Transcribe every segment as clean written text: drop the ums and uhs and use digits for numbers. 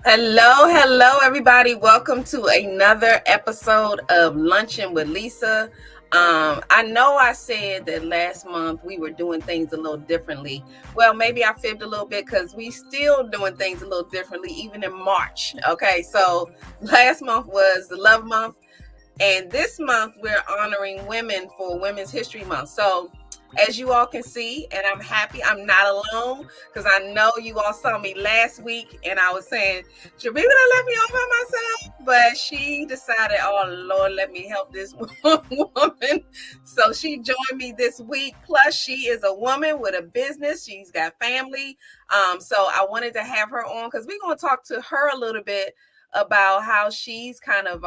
Hello, everybody. Welcome to another episode of Lunchin with Lisa. I know I said that last month we were doing things a little differently. Well, maybe I fibbed a little bit because we still doing things a little differently, even in March. Okay, so last month was the Love Month, and this month we're honoring women for Women's History Month. So as you all can see, and I'm happy I'm not alone because I know you all saw me last week and I was saying, Sharika done left me all by myself, but she decided, oh Lord, let me help this woman. So she joined me this week. Plus, she is a woman with a business. She's got family. So I wanted to have her on because we're going to talk to her a little bit about how she's kind of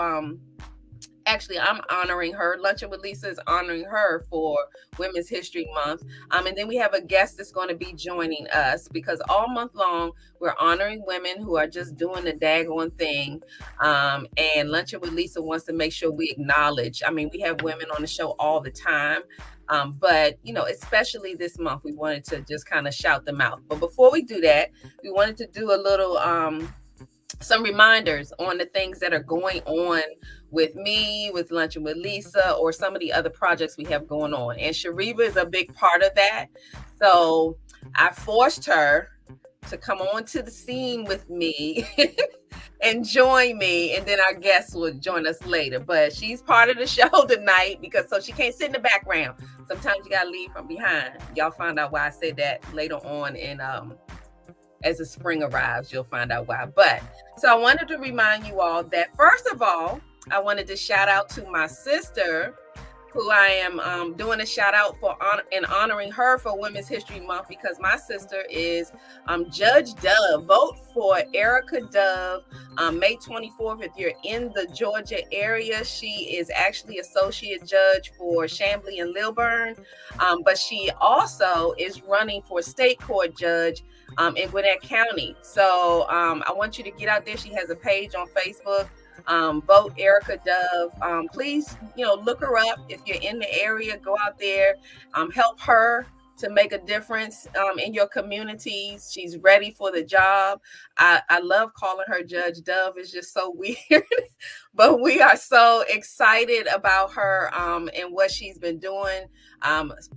actually, I'm honoring her. Luncheon with Lisa is honoring her for Women's History Month. And then we have a guest that's going to be joining us because all month long we're honoring women who are just doing the daggone thing. And Luncheon with Lisa wants to make sure we acknowledge. I mean, we have women on the show all the time. But especially this month, we wanted to just kind of shout them out. But before we do that, we wanted to do a little some reminders on the things that are going on with me, with Luncheon with Lisa, or some of the other projects we have going on. And Shariva is a big part of that. So I forced her to come on to the scene with me and join me. And then our guests will join us later. But she's part of the show tonight because so she can't sit in the background. Sometimes you gotta leave from behind. Y'all find out why I said that later on in as the spring arrives, you'll find out why. But so I wanted to remind you all that first of all, I wanted to shout out to my sister, who I am doing a shout out for and honoring her for Women's History Month because my sister is Judge Dove. Vote for Erica Dove May 24th. If you're in the Georgia area, she is actually associate judge for Chamblee and Lilburn, but she also is running for state court judge in Gwinnett County. So I want you to get out there. She has a page on Facebook. Vote Erica Dove. Please, look her up. If you're in the area, go out there, help her to make a difference in your communities. She's ready for the job. I love calling her Judge Dove. It's just so weird, but we are so excited about her and what she's been doing.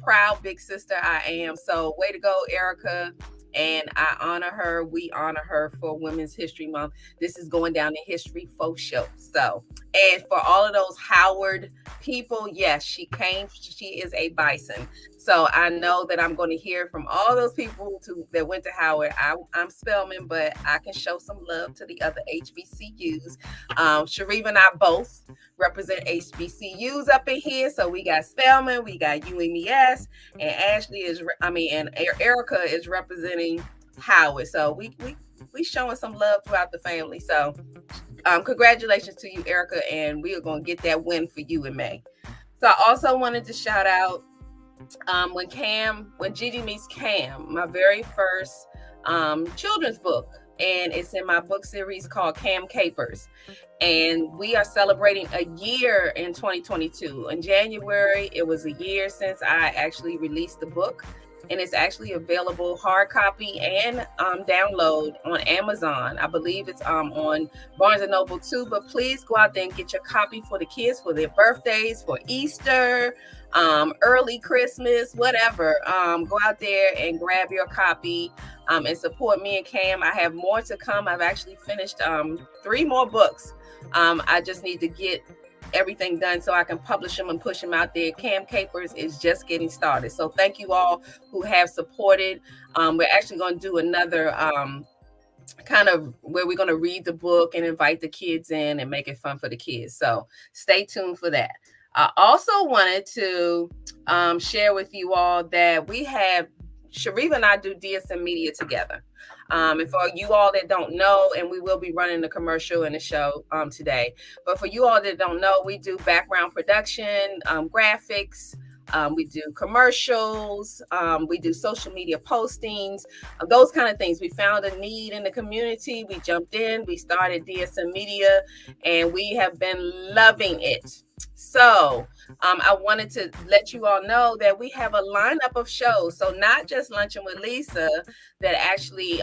Proud big sister I am. So way to go, Erica. And I honor her. We honor her for Women's History Month. This is going down the history folk show. So, and for all of those Howard people, yes, she came. She is a bison. So I know that I'm going to hear from all those people that went to Howard. I'm Spelman, but I can show some love to the other HBCUs. Shariva and I both represent HBCUs up in here. So we got Spelman, we got UMES, and and Erica is representing Howard. So we showing some love throughout the family. So congratulations to you, Erica, and we are going to get that win for you in May. So I also wanted to shout out when Gigi Meets Cam, my very first children's book, and it's in my book series called Cam Capers. And we are celebrating a year in 2022. In January, it was a year since I actually released the book. And it's actually available hard copy and download on Amazon. I believe it's on Barnes & Noble too. But please go out there and get your copy for the kids, for their birthdays, for Easter, early Christmas, whatever. Go out there and grab your copy and support me and Cam. I have more to come. I've actually finished 3 more books. I just need to get everything done so I can publish them and push them out there. Cam Capers is just getting started. So thank you all who have supported. We're actually going to do another kind of where we're going to read the book and invite the kids in and make it fun for the kids. So stay tuned for that. I also wanted to share with you all that we have Shariva and I do DSM Media together. And for you all that don't know, and we will be running the commercial in the show today, but for you all that don't know, we do background production, graphics, we do commercials, we do social media postings, those kind of things. We found a need in the community. We jumped in, we started DSM Media, and we have been loving it. So I wanted to let you all know that we have a lineup of shows. So not just Luncheon with Lisa that actually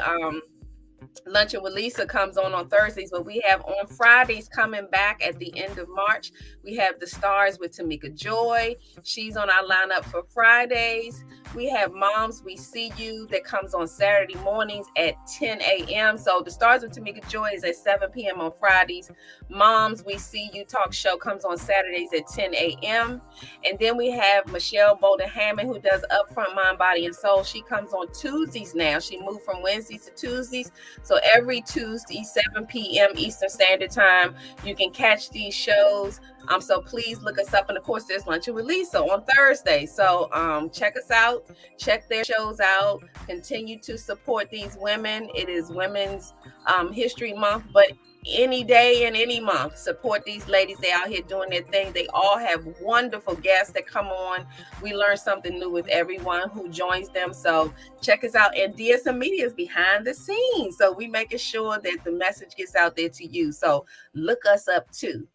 Luncheon with Lisa comes on Thursdays, but we have on Fridays coming back at the end of March. We have The Stars with Tamika Joy. She's on our lineup for Fridays. We have Moms We See You that comes on Saturday mornings at 10 a.m. So The Stars with Tamika Joy is at 7 p.m. on Fridays. Moms We See You talk show comes on Saturdays at 10 a.m. And then we have Michelle Bolden Hammond, who does Upfront Mind, Body, and Soul. She comes on Tuesdays now. She moved from Wednesdays to Tuesdays. So every Tuesday, 7 p.m. Eastern Standard Time, you can catch these shows. So please look us up. And of course, there's Luncheon with Lisa on Thursday. So check us out, check their shows out, continue to support these women. It is Women's History Month, but any day and any month, support these ladies. They out here doing their thing. They all have wonderful guests that come on. We learn something new with everyone who joins them. So check us out. And DSM Media is behind the scenes, so we making sure that the message gets out there to you. So look us up too.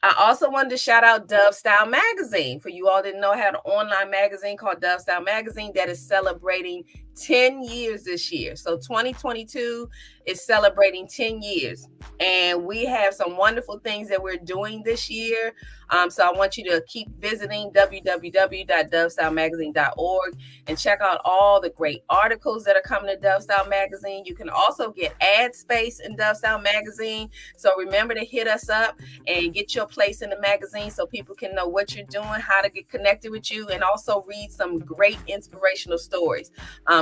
I also wanted to shout out Dove Style Magazine. For you all didn't know, I had an online magazine called Dove Style Magazine that is celebrating 10 years this year. So 2022 is celebrating 10 years. And we have some wonderful things that we're doing this year. So I want you to keep visiting www.dovestylemagazine.org and check out all the great articles that are coming to Dove Style Magazine. You can also get ad space in Dove Style Magazine. So remember to hit us up and get your place in the magazine so people can know what you're doing, how to get connected with you, and also read some great inspirational stories.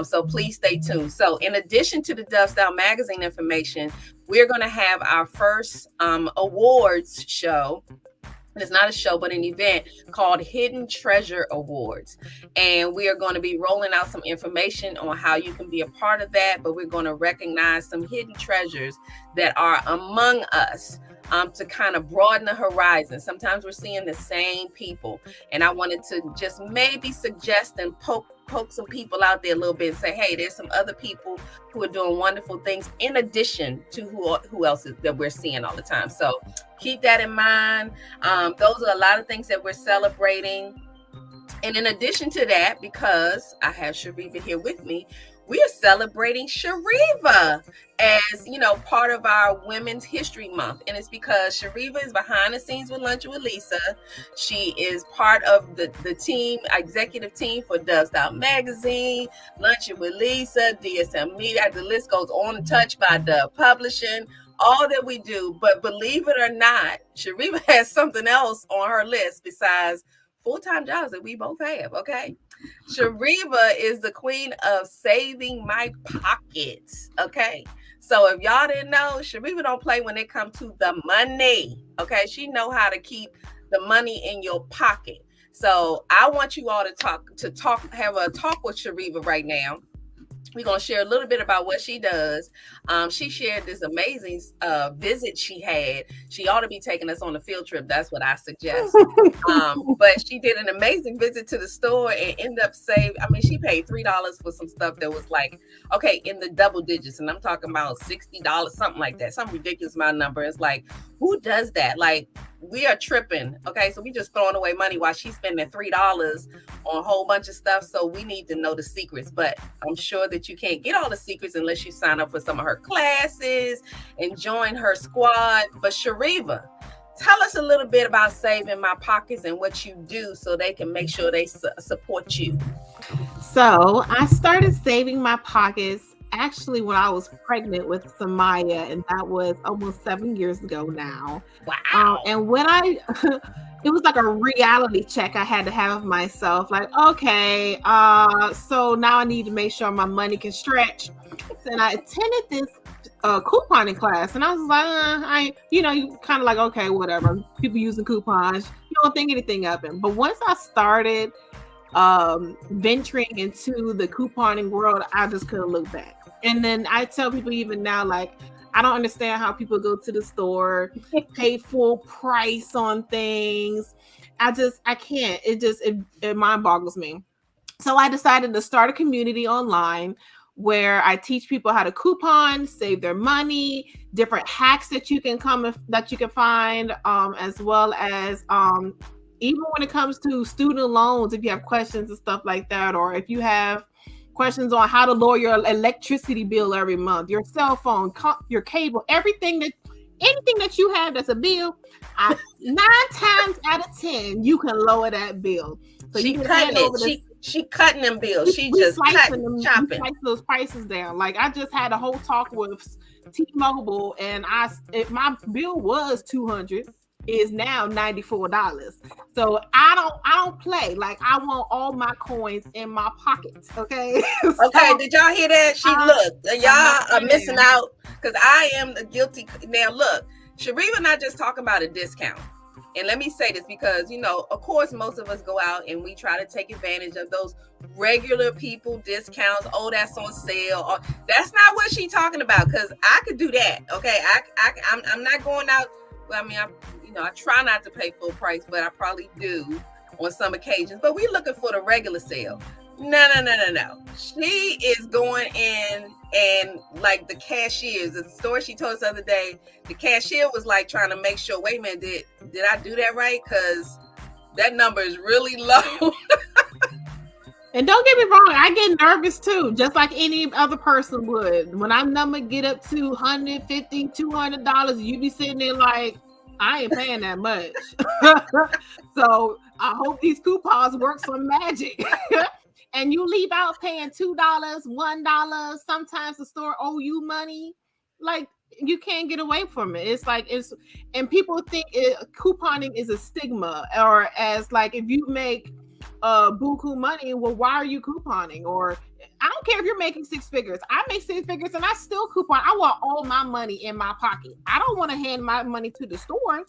So please stay tuned. So in addition to the Dove Style Magazine information, we're going to have our first awards show. It's not a show, but an event called Hidden Treasure Awards. And we are going to be rolling out some information on how you can be a part of that. But we're going to recognize some hidden treasures that are among us. To kind of broaden the horizon. Sometimes we're seeing the same people. And I wanted to just maybe suggest and poke some people out there a little bit and say, hey, there's some other people who are doing wonderful things in addition to who else is that we're seeing all the time. So keep that in mind. Those are a lot of things that we're celebrating. And in addition to that, because I have Shariva here with me, we are celebrating Shariva as, part of our Women's History Month. And it's because Shariva is behind the scenes with Luncheon with Lisa. She is part of the team, executive team for Dove Style Magazine, Luncheon with Lisa, DSM Media. The list goes on, Touched by Dove Publishing, all that we do. But believe it or not, Shariva has something else on her list besides full-time jobs that we both have, okay? Shariva is the queen of saving my pockets, okay? So if y'all didn't know, Shariva don't play when it comes to the money, okay? She know how to keep the money in your pocket. So I want you all to have a talk with Shariva right now. We're going to share a little bit about what she does. She shared this amazing visit she had. She ought to be taking us on a field trip. That's what I suggest. But she did an amazing visit to the store and ended up she paid $3 for some stuff that was like, okay, in the double digits. And I'm talking about $60, something like that, some ridiculous amount of number. It's like, who does that? Like, we are tripping. Okay, so we just throwing away money while she's spending $3 on a whole bunch of stuff. So we need to know the secrets. But I'm sure that you can't get all the secrets unless you sign up for some of her classes and join her squad. But Shariva, tell us a little bit about Saving My Pockets and what you do so they can make sure they support you. So I started Saving My Pockets actually when I was pregnant with Samaya, and that was almost 7 years ago now. Wow. And when it was like a reality check I had to have of myself. Like, okay, so now I need to make sure my money can stretch. And I attended this couponing class, and I was like, you kind of like, okay, whatever. People using coupons, you don't think anything of it. But once I started venturing into the couponing world, I just couldn't look back. And then I tell people even now, like, I don't understand how people go to the store, pay full price on things. I can't. It mind boggles me. So I decided to start a community online where I teach people how to coupon, save their money, different hacks that you can find, as well as even when it comes to student loans, if you have questions and stuff like that, or if you have questions on how to lower your electricity bill every month, your cell phone, your cable, anything that you have that's a bill, 9 times out of 10, you can lower that bill. So she cutting it. She cutting them bills. She just cutting, chopping. Slice those prices down. Like I just had a whole talk with T-Mobile, and my bill was $200. Is now $94. So I don't play. Like I want all my coins in my pockets. Okay. Okay, did y'all hear that? Y'all are missing out because I am the guilty. Now look, Shariva not just talking about a discount. And let me say this because, of course, most of us go out and we try to take advantage of those regular people discounts. Oh, that's on sale. That's not what she's talking about, because I could do that. Okay, I'm not going out. Well, I mean, I try not to pay full price, but I probably do on some occasions. But we're looking for the regular sale. No. She is going in, and like the cashiers, the store she told us the other day, the cashier was like trying to make sure, wait a minute, did I do that right? Because that number is really low. And don't get me wrong, I get nervous too, just like any other person would. When our number get up to $150, $200, you be sitting there like, I ain't paying that much. So I hope these coupons work some magic. And you leave out paying $2, $1. Sometimes the store owe you money. Like you can't get away from it. And people think couponing is a stigma, or as like if you make buku money, well, why are you couponing? Or I don't care if you're making 6 figures. I make 6 figures and I still coupon. I want all my money in my pocket. I don't want to hand my money to the store.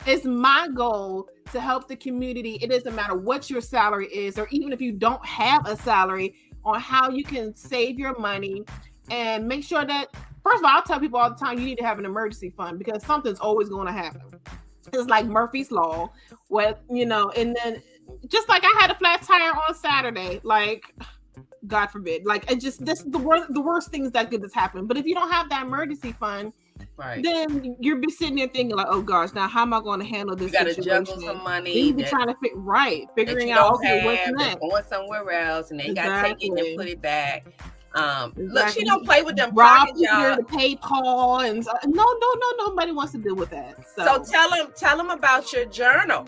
It's my goal to help the community. It doesn't matter what your salary is, or even if you don't have a salary, on how you can save your money and make sure that, first of all, I tell people all the time, you need to have an emergency fund because something's always going to happen. It's like Murphy's Law, and then just like I had a flat tire on Saturday, like God forbid, like this is the worst things that could just happen. But if you don't have that emergency fund, right, then you're be sitting there thinking like, oh gosh, now how am I going to handle this? You got to juggle some money. You be trying to figuring out what's next. Going somewhere else, and they got to take it and put it back. Look, she don't play with them pockets, y'all. To pay Paul and no, nobody wants to deal with that. So tell them about your journal.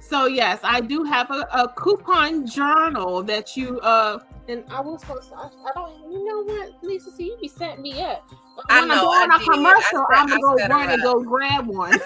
So yes, I do have a coupon journal that you and I was supposed to. I don't. You know what, Lisa? See, you be setting me up. When I'm going on commercial, I'm gonna go run and go grab one.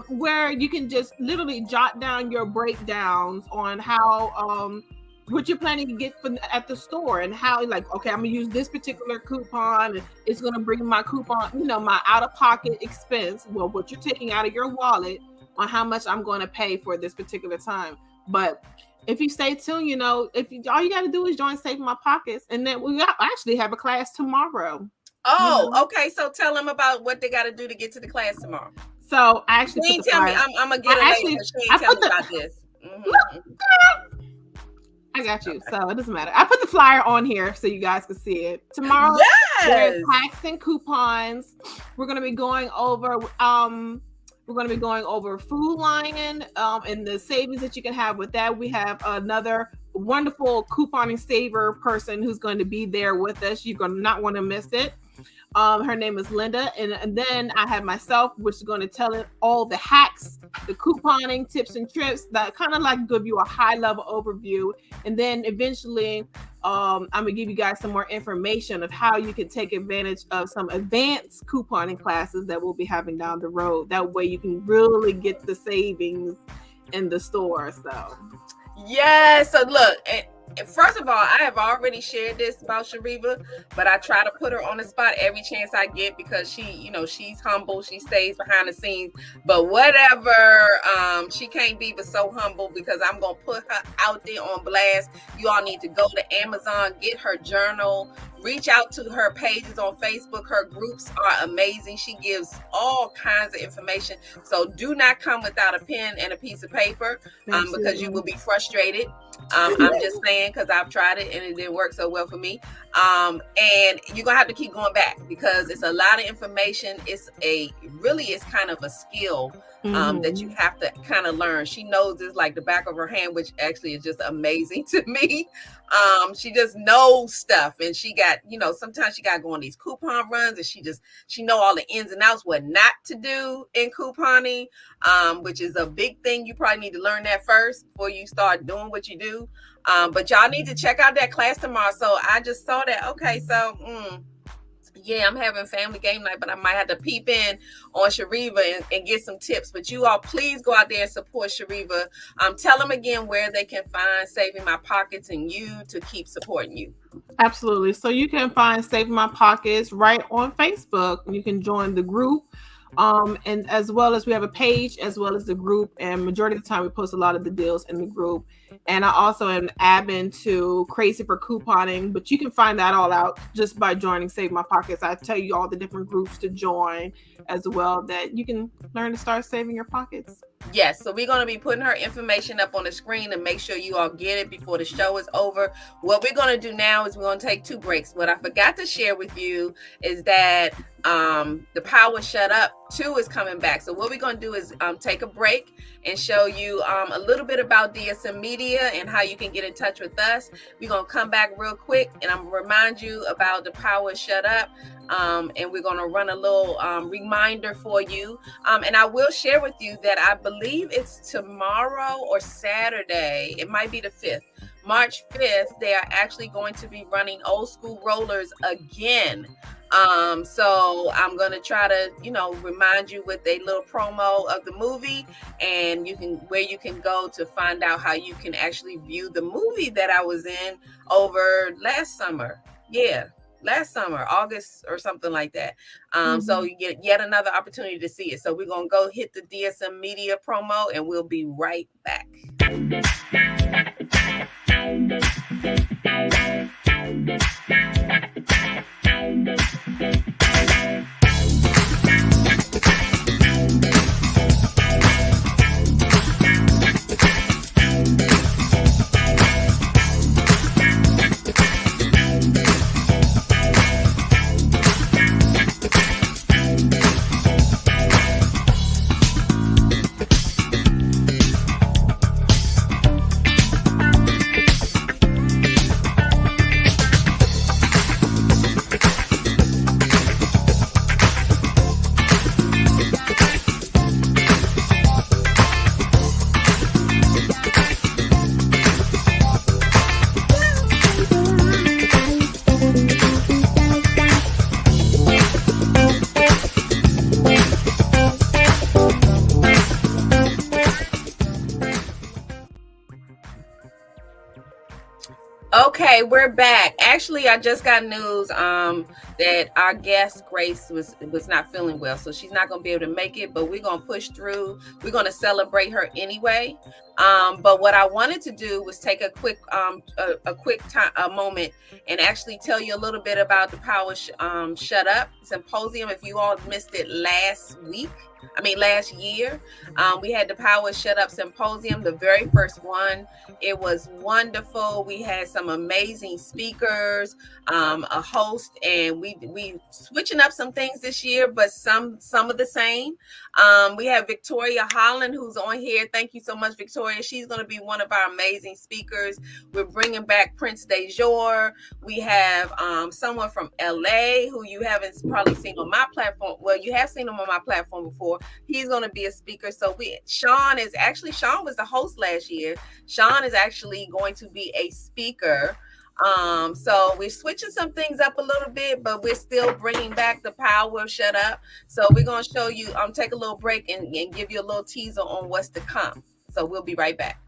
Where you can just literally jot down your breakdowns on how what you're planning to get at the store, and how, like, okay, I'm gonna use this particular coupon, and it's gonna bring my coupon, my out-of-pocket expense, well, what you're taking out of your wallet, on how much I'm going to pay for this particular time. But if you stay tuned, all you got to do is join Save My Pockets, and then we actually have a class tomorrow. Oh, okay. So tell them about what they got to do to get to the class tomorrow. So I actually tell me. I'm gonna get it later. She ain't tell me about this. Mm-hmm. I got you. So it doesn't matter. I put the flyer on here so you guys can see it. Tomorrow, there's packs and coupons. We're gonna be going over. We're going to be going over Food Lion and the savings that you can have with that. We have another wonderful couponing saver person who's going to be there with us. You're going to not want to miss it. Her name is Linda. And then I have myself, which is going to tell it all the hacks, the couponing tips and tricks that kind of like give you a high level overview. And then eventually I'm going to give you guys some more information of how you can take advantage of some advanced couponing classes that we'll be having down the road. That way you can really get the savings in the store. So, yeah. So look, first of all, I have already shared this about Shariva, but I try to put her on the spot every chance I get because she's humble. She stays behind the scenes, but whatever, she can't be but so humble because I'm going to put her out there on blast. You all need to go to Amazon, get her journal, reach out to her pages on Facebook. Her groups are amazing. She gives all kinds of information. So do not come without a pen and a piece of paper because you will be frustrated. I'm just saying because I've tried it and it didn't work so well for me. And you're going to have to keep going back because it's a lot of information. It's kind of a skill that you Mm-hmm. have to kind of learn. She knows this like the back of her hand, which actually is just amazing to me. She just knows stuff, and she got, sometimes she got to go on these coupon runs, and she know all the ins and outs, what not to do in couponing, which is a big thing. You probably need to learn that first before you start doing what you do. But y'all need to check out that class tomorrow. So I just saw that. Okay, so yeah, I'm having family game night, but I might have to peep in on Shariva and get some tips. But you all, please go out there and support Shariva. Tell them again where they can find Saving My Pockets and you to keep supporting you. Absolutely. So you can find Saving My Pockets right on Facebook. You can join the group. And as well as we have a page as well as the group, and majority of the time we post a lot of the deals in the group. And I also am admin to Crazy for Couponing, but you can find that all out just by joining Save My Pockets. I tell you all the different groups to join as well, that you can learn to start saving your pockets. Yes, so we're going to be putting her information up on the screen, and make sure you all get it before the show is over. What we're going to do now is we're going to take 2 breaks. What I forgot to share with you is that the Power Shut Up 2 is coming back. So what we're going to do is take a break and show you a little bit about DSM Media and how you can get in touch with us. We're going to come back real quick, and I'm going to remind you about the Power Shut Up. And we're going to run a little reminder for you. And I will share with you that I believe it's tomorrow or Saturday. It might be the 5th. March 5th, they are actually going to be running Old School Rollers again. So I'm going to try to, remind you with a little promo of the movie, and where you can go to find out how you can actually view the movie that I was in over last summer. Yeah. Last summer, August or something like that. So you get yet another opportunity to see it. So we're going to go hit the DSM Media promo, and we'll be right back. Okay, we're back. Actually, I just got news that our guest Grace was not feeling well, so she's not going to be able to make it. But we're going to push through. We're going to celebrate her anyway. But what I wanted to do was take a quick moment and actually tell you a little bit about the Power Shut Up Symposium. If you all missed it last year, we had the Power Shut Up Symposium, the very first one. It was wonderful. We had some amazing speakers, a host, and we switching up some things this year, but some of the same. We have Victoria Holland, who's on here. Thank you so much, Victoria. She's going to be one of our amazing speakers. We're bringing back Prince DeJour. We have someone from LA who you haven't probably seen on my platform. Well, you have seen him on my platform before. He's going to be a speaker. So Sean was the host last year. Sean is actually going to be a speaker. So we're switching some things up a little bit, but we're still bringing back the Power Shut Up. So we're going to show you, take a little break and give you a little teaser on what's to come. So we'll be right back.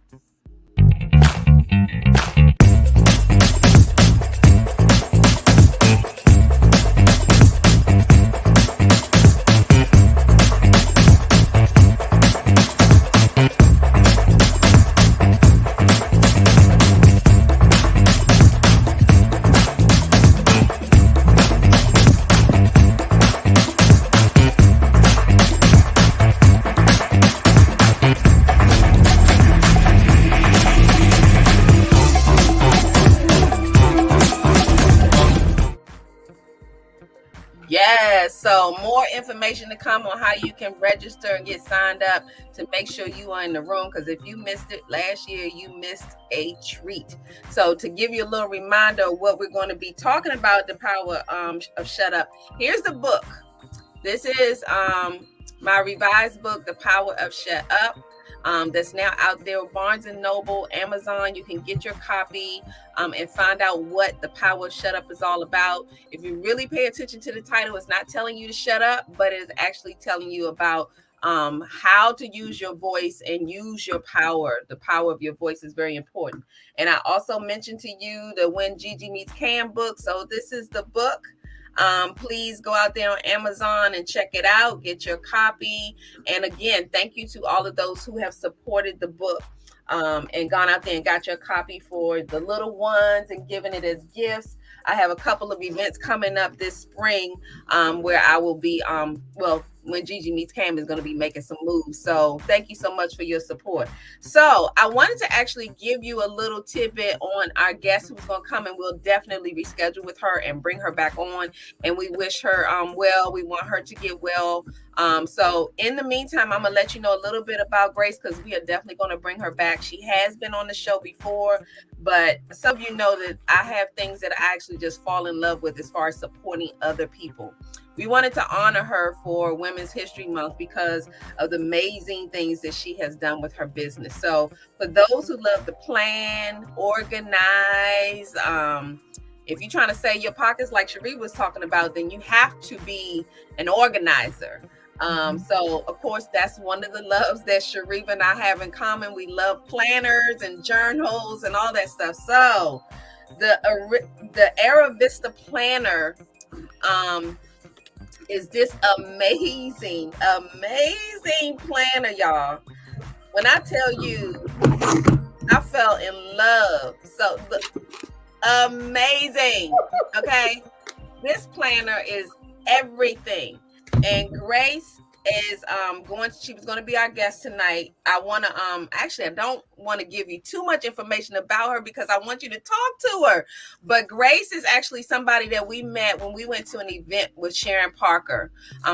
Yes, so more information to come on how you can register and get signed up to make sure you are in the room. Because if you missed it last year, you missed a treat. So to give you a little reminder of what we're going to be talking about, the power of shut up. Here's the book. This is my revised book, The Power of Shut Up. That's now out there, Barnes and Noble, Amazon. You can get your copy and find out what the power of shut up is all about. If you really pay attention to the title, it's not telling you to shut up, but it's actually telling you about how to use your voice and use your power. The power of your voice is very important. And I also mentioned to you the When Gigi Meets Cam book. So this is the book. Please go out there on Amazon and check it out, get your copy. And again, thank you to all of those who have supported the book and gone out there and got your copy for the little ones and given it as gifts. I have a couple of events coming up this spring where I will be, when Gigi Meets Cam is going to be making some moves. So thank you so much for your support. So I wanted to actually give you a little tidbit on our guest who's going to come, and we'll definitely reschedule with her and bring her back on. And we wish her well. We want her to get well. So in the meantime, I'm going to let you know a little bit about Grace, because we are definitely going to bring her back. She has been on the show before, but some of you know that I have things that I actually just fall in love with as far as supporting other people. We wanted to honor her for Women's History Month because of the amazing things that she has done with her business. So for those who love to plan, organize, if you're trying to save your pockets like Cherie was talking about, then you have to be an organizer. So of course, that's one of the loves that Cherie and I have in common. We love planners and journals and all that stuff. So the Era Vista planner is this amazing planner, y'all. When I tell you, I fell in love. So amazing. Okay, this planner is everything. And Grace is she was going to be our guest tonight. I want to actually, I don't want to give you too much information about her because I want you to talk to her. But Grace is actually somebody that we met when we went to an event with Sharon Parker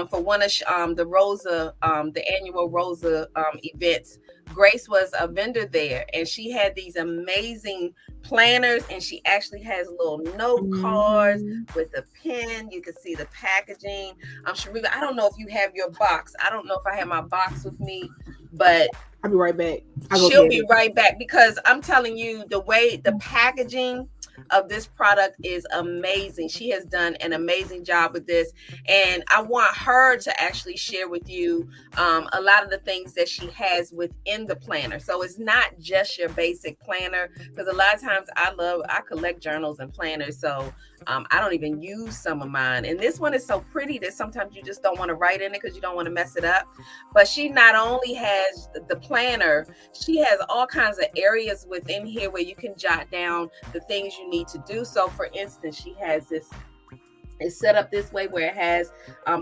for one of the Rosa the annual Rosa events. Grace was a vendor there, and she had these amazing planners, and she actually has little note cards with a pen. You can see the packaging. Sharita, I don't know if you have your box. I don't know if I have my box with me, but I'll be right back. She'll be right back, because I'm telling you, the way the packaging of this product is amazing. She has done an amazing job with this, and I want her to actually share with you a lot of the things that she has within the planner. So it's not just your basic planner, because a lot of times I collect journals and planners, so I don't even use some of mine. And this one is so pretty that sometimes you just don't want to write in it because you don't want to mess it up. But she not only has the planner, she has all kinds of areas within here where you can jot down the things you need to do. So for instance, she has this, it's set up this way where it has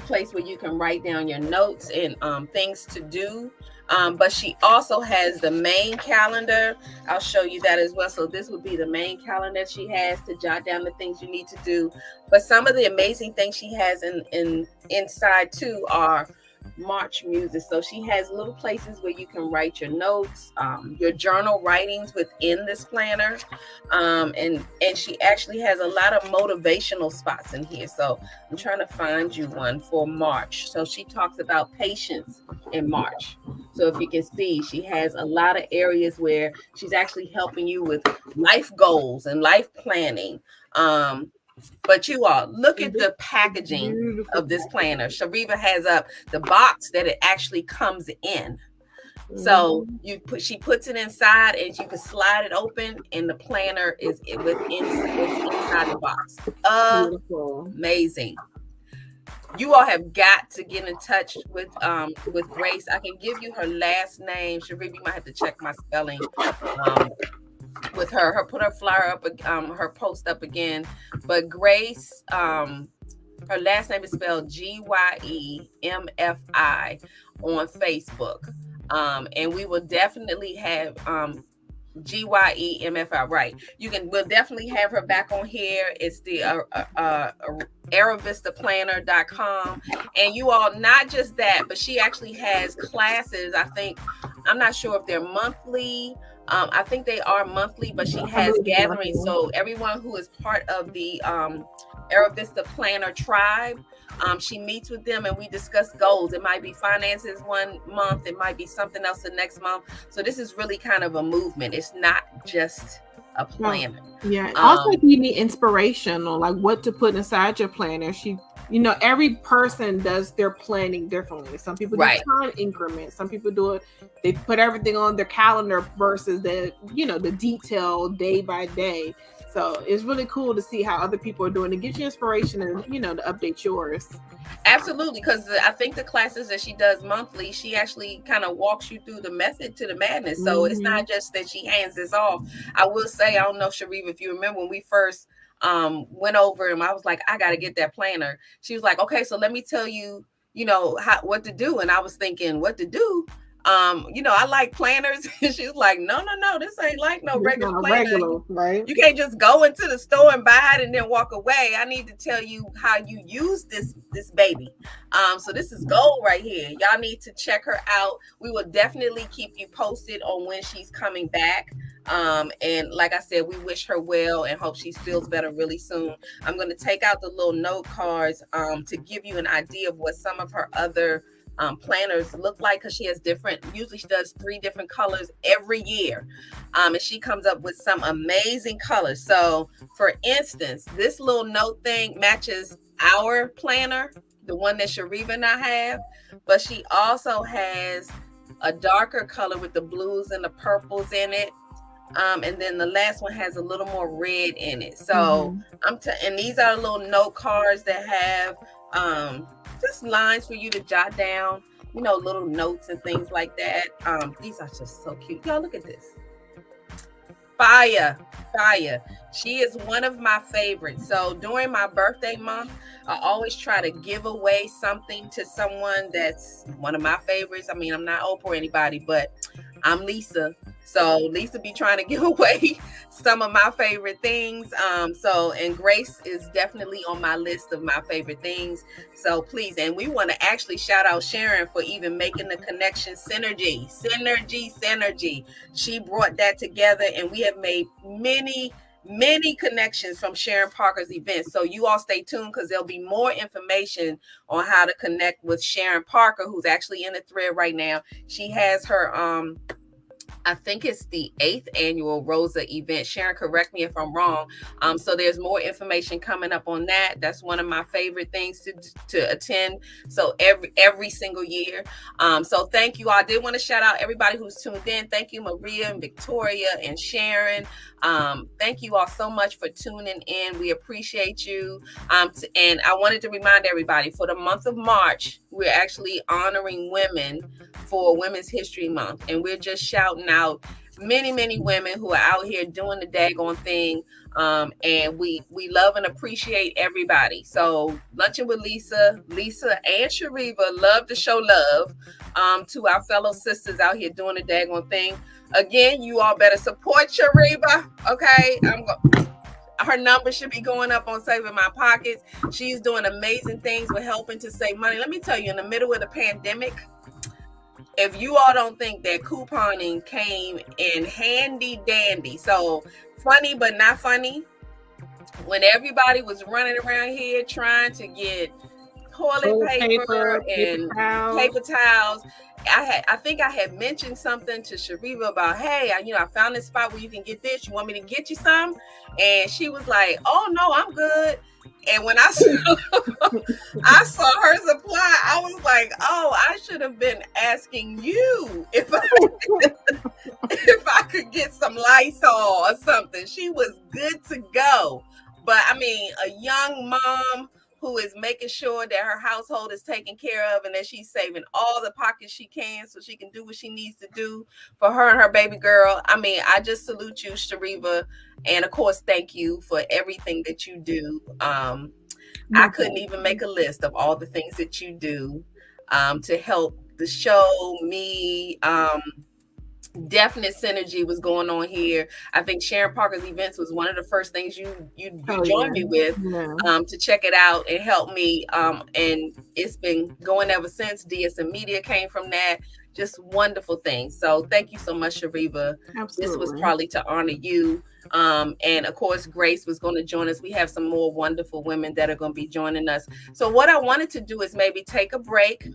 place where you can write down your notes and things to do. But she also has the main calendar. I'll show you that as well. So this would be the main calendar she has to jot down the things you need to do. But some of the amazing things she has inside too are March music. So she has little places where you can write your notes, your journal writings within this planner, and she actually has a lot of motivational spots in here. So I'm trying to find you one for March. So she talks about patience in March. So if you can see, she has a lot of areas where she's actually helping you with life goals and life planning. But you all look at the packaging of this planner. Shariva has up the box that it actually comes in. So she puts it inside, and you can slide it open, and the planner is inside the box. Amazing. You all have got to get in touch with Grace. I can give you her last name. Shariva, you might have to check my spelling. With her put her flyer up, her post up again. But Grace, her last name is spelled Gyemfi on Facebook. And we will definitely have Gyemfi, right? We'll definitely have her back on here. It's the ArrowVistaPlanner.com. And you all, not just that, but she actually has classes. I'm not sure if they're monthly. I think they are monthly, but she I has believe it's gatherings. nothing. So everyone who is part of the ArrowVista Planner tribe, she meets with them and we discuss goals. It might be finances one month, it might be something else the next month. So this is really kind of a movement. It's not just a planner. Yeah. Also, if you need inspiration on like what to put inside your planner, every person does their planning differently. Some people do right. time increments. Some people do it. They put everything on their calendar versus the detail day by day. So it's really cool to see how other people are doing. It gives you inspiration and to update yours. Absolutely, because I think the classes that she does monthly, she actually kind of walks you through the method to the madness. So it's not just that she hands this off. I will say, I don't know, Sharif, if you remember when we first went over and I was like, I got to get that planner. She was like, okay, so let me tell you, what to do. And I was thinking, what to do? I like planners. And she was like, no, this ain't like no regular planner. Right? You can't just go into the store and buy it and then walk away. I need to tell you how you use this baby. So this is gold right here. Y'all need to check her out. We will definitely keep you posted on when she's coming back. And like I said, we wish her well and hope she feels better really soon. I'm going to take out the little note cards to give you an idea of what some of her other planners look like, because she has usually she does 3 different colors every year, and she comes up with some amazing colors. So for instance, this little note thing matches our planner, the one that Shariva and I have, but she also has a darker color with the blues and the purples in it. And then the last one has a little more red in it. So and these are little note cards that have just lines for you to jot down, little notes and things like that. These are just so cute. Y'all look at this. Fire. She is one of my favorites. So during my birthday month, I always try to give away something to someone that's one of my favorites. I mean, I'm not Oprah or anybody, but I'm Lisa. So Lisa be trying to give away some of my favorite things. And Grace is definitely on my list of my favorite things. So please, and we want to actually shout out Sharon for even making the connection. Synergy. She brought that together, and we have made many connections from Sharon Parker's events. So you all stay tuned, because there'll be more information on how to connect with Sharon Parker, who's actually in the thread right now. She has her I think it's the 8th annual Rosa event. Sharon, correct me if I'm wrong. So there's more information coming up on that. That's one of my favorite things to attend. So every single year. So thank you. I did want to shout out everybody who's tuned in. Thank you, Maria and Victoria and Sharon. Thank you all so much for tuning in. We appreciate you. And I wanted to remind everybody, for the month of March, we're actually honoring women for Women's History Month. And we're just shouting out many women who are out here doing the daggone thing. And we love and appreciate everybody. So Lunching with Lisa and Shariva love to show love to our fellow sisters out here doing the daggone thing. Again, you all better support Shariva, okay? Her number should be going up on Saving My Pockets. She's doing amazing things with helping to save money. Let me tell you, in the middle of the pandemic, if you all don't think that couponing came in handy dandy, so funny but not funny, when everybody was running around here trying to get toilet paper and paper towels, I think I had mentioned something to Shariva about, hey, I found this spot where you can get this. You want me to get you some? And she was like, oh no, I'm good. And when I saw her supply, I was like, oh, I should have been asking you if I could get some Lysol or something. She was good to go. But I mean, a young mom who is making sure that her household is taken care of and that she's saving all the pockets she can so she can do what she needs to do for her and her baby girl. I mean, I just salute you, Shariva. And of course, thank you for everything that you do. I couldn't even make a list of all the things that you do to help the show, me, definite synergy was going on here. I think Sharon Parker's events was one of the first things you joined me with, to check it out and help me. And it's been going ever since. DSM Media came from that. Just wonderful things. So thank you so much, Shariva. Absolutely. This was probably to honor you. And of course, Grace was going to join us. We have some more wonderful women that are going to be joining us. So what I wanted to do is maybe take a break.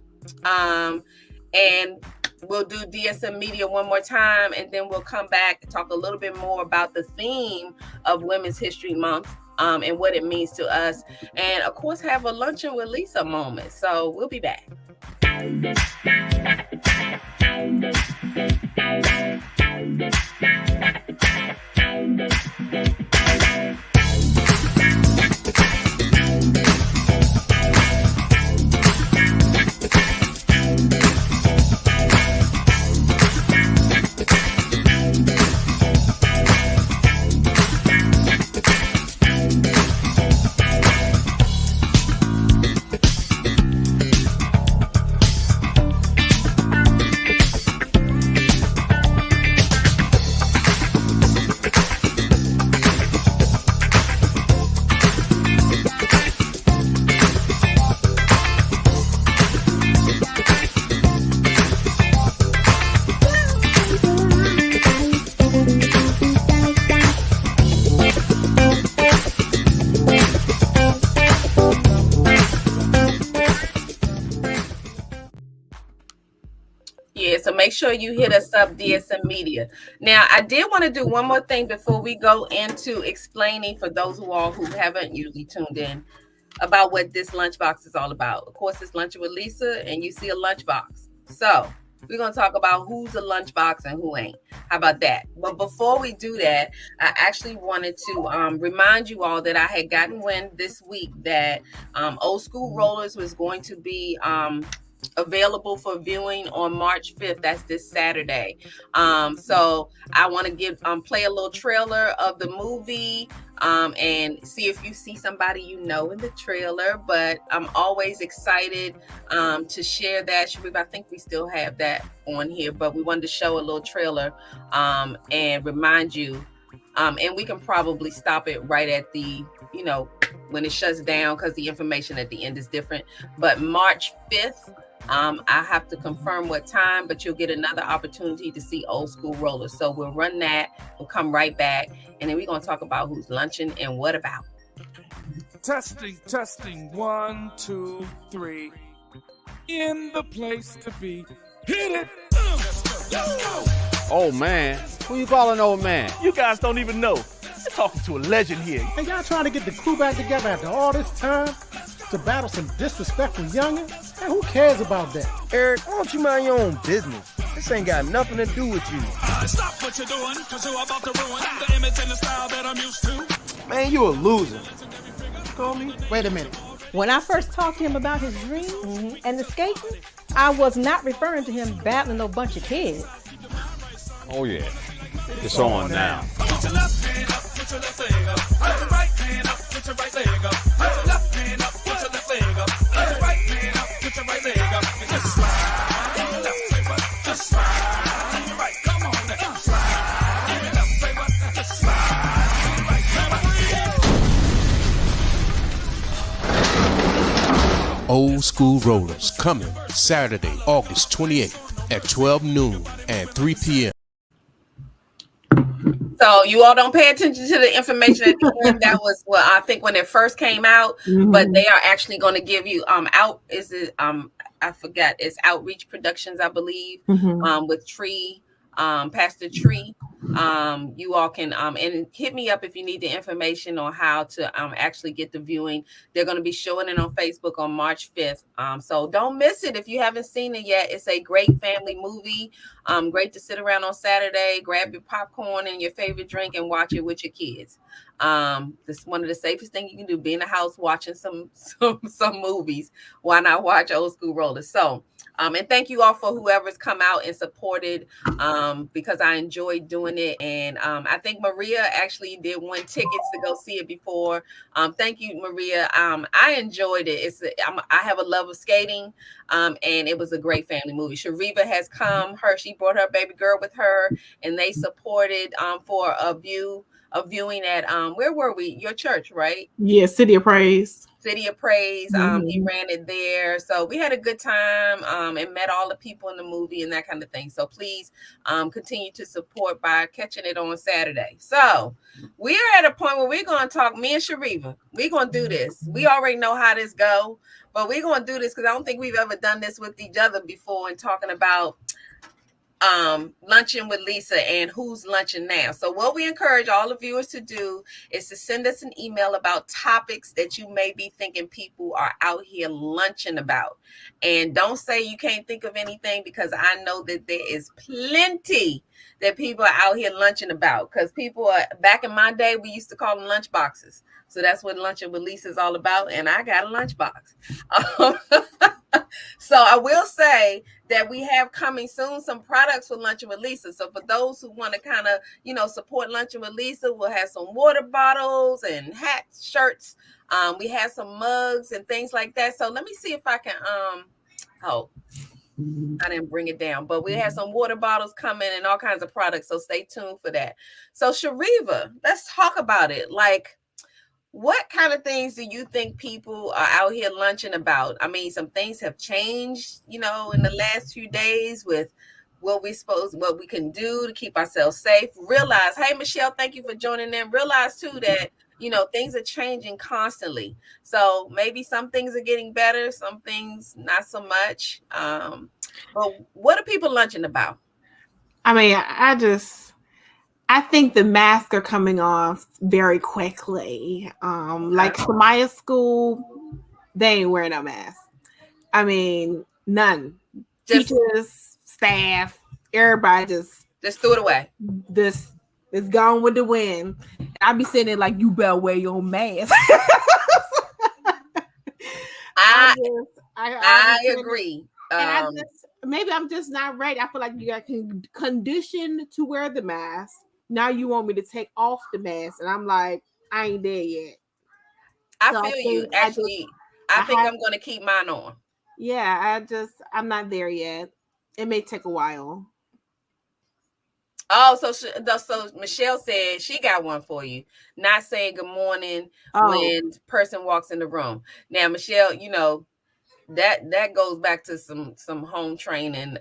And we'll do DSM Media one more time, and then we'll come back and talk a little bit more about the theme of Women's History Month, and what it means to us. And of course, have a luncheon with Lisa moment. So we'll be back. So make sure you hit us up, DSM Media. Now, I did want to do one more thing before we go into explaining for those who haven't usually tuned in about what this lunchbox is all about. Of course, it's Lunching with Lisa, and you see a lunchbox. So we're going to talk about who's a lunchbox and who ain't. How about that? But before we do that, I actually wanted to remind you all that I had gotten wind this week that Old School Rollers was going to be available for viewing on March 5th. That's this Saturday. So I want to play a little trailer of the movie, and see if you see somebody you know in the trailer. But I'm always excited to share that. Sharif, I think we still have that on here, but we wanted to show a little trailer and remind you. And we can probably stop it right at the, when it shuts down, because the information at the end is different. But March 5th, I have to confirm what time, but you'll get another opportunity to see Old School Rollers. So we'll run that. We'll come right back. And then we're going to talk about who's lunching and what about. Testing. 1, 2, 3. In the place to be. Hit it. Oh, man. Who you calling old man? You guys don't even know. You're talking to a legend here. And y'all trying to get the crew back together after all this time to battle some disrespectful youngins? And who cares about that? Eric, why don't you mind your own business? This ain't got nothing to do with you. Stop what you're doing, because you're about to ruin the image and the style that I'm used to. Man, you a loser. Call me? Wait a minute. When I first talked to him about his dreams and the skating, I was not referring to him battling no bunch of kids. Oh, yeah. It's on now. Put your left hand up, put your left leg up. Put your right hand up, put your right leg up. Put your left hand up, put your left leg up. Put your right hand up, put your right leg up. And just slide on your left, say what? Just slide on your right. Come on, now. Slide on your left, say what? Just slide on your right. Come on. Old School Rollers coming Saturday, August 28th at 12 noon and 3 p.m. So you all don't pay attention to the information at the end. That was I think when it first came out, but they are actually going to give you I forgot, it's Outreach Productions, I believe, with Pastor Tree. You all can and hit me up if you need the information on how to actually get the viewing. They're going to be showing it on Facebook on March 5th. So don't miss it if you haven't seen it yet. It's a great family movie. Great to sit around on Saturday, grab your popcorn and your favorite drink and watch it with your kids. This is one of the safest things you can do, be in the house watching some movies. Why not watch Old School Rollers? So and thank you all for whoever's come out and supported, because I enjoy doing doing it, and I think Maria actually did win tickets to go see it before. Thank you, Maria. I enjoyed it. I have a love of skating, and it was a great family movie. Shariva has come. She brought her baby girl with her, and they supported for a viewing at where were we? Your church, right? Yeah, City of Praise. City of Praise. He Mhm. ran it there. So we had a good time and met all the people in the movie and that kind of thing. So please continue to support by catching it on Saturday. So we are at a point where we're going to talk, me and Shariva, we're going to do this. We already know how this go, but we're going to do this because I don't think we've ever done this with each other before and talking about lunching with Lisa and who's lunching now. So what we encourage all the viewers to do is to send us an email about topics that you may be thinking people are out here lunching about. And don't say you can't think of anything, because I know that there is plenty that people are out here lunching about, because people are, back in my day, we used to call them lunch boxes. So that's what Lunching with Lisa is all about. And I got a lunchbox. So I will say that we have coming soon some products for Lunching with Lisa. So for those who want to kind of, support Lunching with Lisa, we'll have some water bottles and hats, shirts. We have some mugs and things like that. So let me see if I can, I didn't bring it down, but we have some water bottles coming and all kinds of products. So stay tuned for that. So Shariva, let's talk about it. Like, what kind of things do you think people are out here lunching about? I mean, some things have changed, in the last few days with what we can do to keep ourselves safe. Realize, hey, Michelle, thank you for joining in. Realize too that, things are changing constantly. So maybe some things are getting better, some things not so much. But what are people lunching about? I mean, I think the masks are coming off very quickly. Like Samaya's school, they ain't wearing no mask. I mean, none. Teachers, staff, everybody just threw it away. This is gone with the wind. I be sitting there like, you better wear your mask. I agree. And maybe I'm just not ready. I feel like you got conditioned to wear the mask. Now you want me to take off the mask, and I'm like, I ain't there yet. I feel you. Actually, I think I'm going to keep mine on. Yeah, I'm not there yet. It may take a while. Oh, so Michelle said she got one for you. Not saying good morning when person walks in the room. Now, Michelle, that goes back to some home training.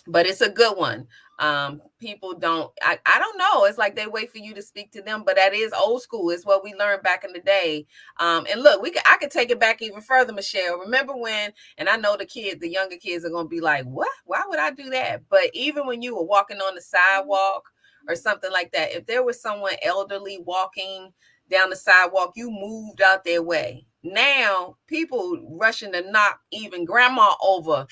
But it's a good one. People don't, I don't know. It's like they wait for you to speak to them, but that is old school. It's what we learned back in the day. And look, I could take it back even further, Michelle. Remember when, and I know the younger kids are going to be like, what? Why would I do that? But even when you were walking on the sidewalk or something like that, if there was someone elderly walking down the sidewalk, you moved out their way. Now people rushing to knock even grandma over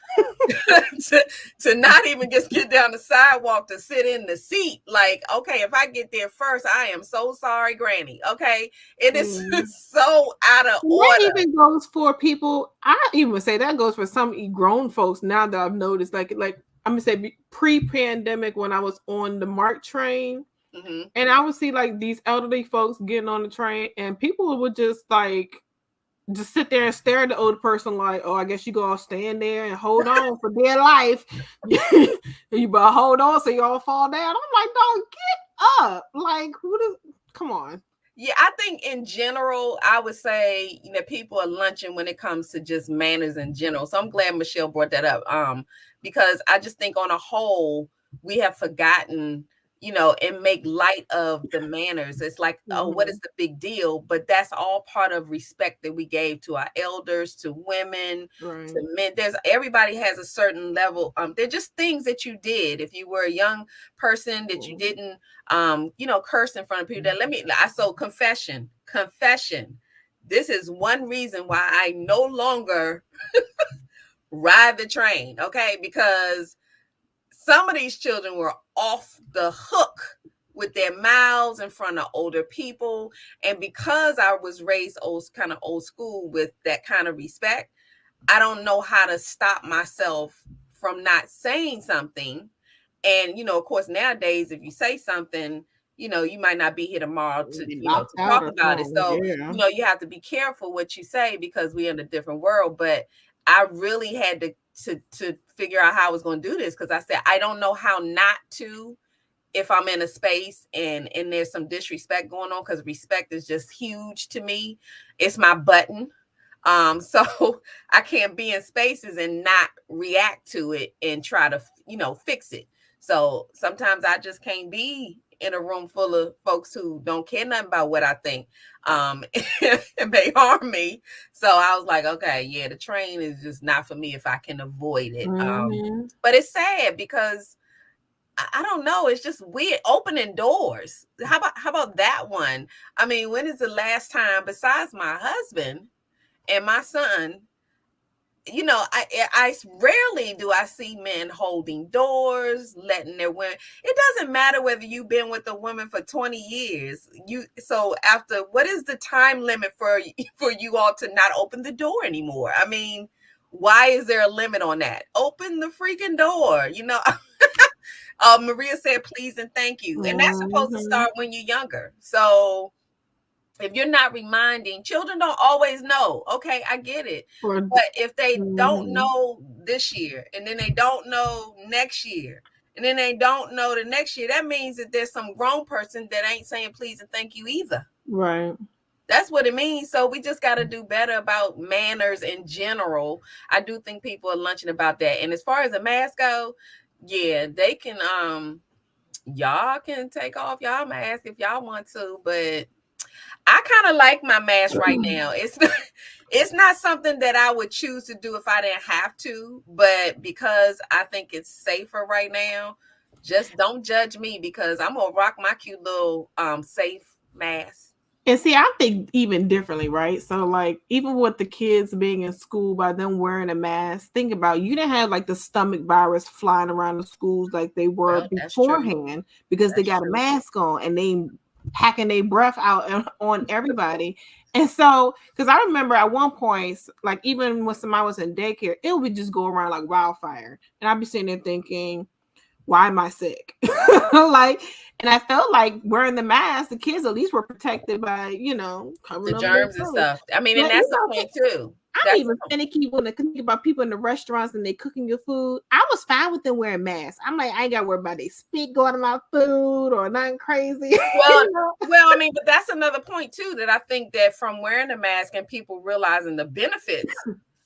to not even just get down the sidewalk to sit in the seat. Like, okay, if I get there first, I am so sorry, Granny. Okay, it is so out of order. That even goes for people. I even say that goes for some grown folks. Now that I've noticed, like I'm gonna say pre-pandemic when I was on the MARC train. Mm-hmm. And I would see like these elderly folks getting on the train, and people would just sit there and stare at the older person like, oh, I guess you gonna stand there and hold on for dear life. You better hold on so you all fall down. I'm like, don't get up. Like, come on. Yeah, I think in general, I would say, people are lunching when it comes to just manners in general. So I'm glad Michelle brought that up. Because I just think on a whole, we have forgotten, and make light of the manners. It's like, oh, what is the big deal? But that's all part of respect that we gave to our elders, to women, to men. Everybody has a certain level. They're just things that you did. If you were a young person that you didn't, curse in front of people. Confession. This is one reason why I no longer ride the train. Okay. Because some of these children were off the hook with their mouths in front of older people. And because I was raised kind of old school with that kind of respect, I don't know how to stop myself from not saying something And, of course, nowadays, if you say something, you might not be here tomorrow to, to talk about it. So, you have to be careful what you say because we're in a different world. But I really had to figure out how I was going to do this because I said, I don't know how not to if I'm in a space and there's some disrespect going on, because respect is just huge to me. It's my button. So I can't be in spaces and not react to it and try to, fix it. So sometimes I just can't be in a room full of folks who don't care nothing about what I think, and may harm me. So I was like, okay, yeah, the train is just not for me if I can avoid it. But it's sad because I don't know. It's just weird opening doors. How about that one? I mean, when is the last time, besides my husband and my son, I rarely do I see men holding doors, letting their women. It doesn't matter whether you've been with a woman for 20 years. So after, what is the time limit for you all to not open the door anymore? I mean, why is there a limit on that? Open the freaking door, Maria said, please and thank you. And that's supposed to start when you're younger. So if you're not reminding, children don't always know. Okay, I get it. But if they don't know this year, and then they don't know next year, and then they don't know the next year, that means that there's some grown person that ain't saying please and thank you either. Right. That's what it means. So we just got to do better about manners in general. I do think people are lunching about that. And as far as a mask go, yeah, they can, y'all can take off y'all mask if y'all want to, but I kind of like my mask right now. It's not something that I would choose to do if I didn't have to, but because I think it's safer right now, just don't judge me because I'm gonna rock my cute little safe mask. And see, I think even differently, right? So, like, even with the kids being in school by them wearing a mask, think about, you didn't have like the stomach virus flying around the schools like they were beforehand because they got a mask on and they hacking their breath out on everybody. And so, because I remember at one point, like even when somebody was in daycare, it would just go around like wildfire. And I'd be sitting there thinking, why am I sick? And I felt like wearing the mask, the kids at least were protected by, covering the germs and stuff. I mean, and that's the point too. I'm even finicky when I think about people in the restaurants and they cooking your food. I was fine with them wearing masks. I'm like, I ain't got to worry about they spit going on my food or nothing crazy. Well, I mean, but that's another point too, that I think that from wearing a mask and people realizing the benefits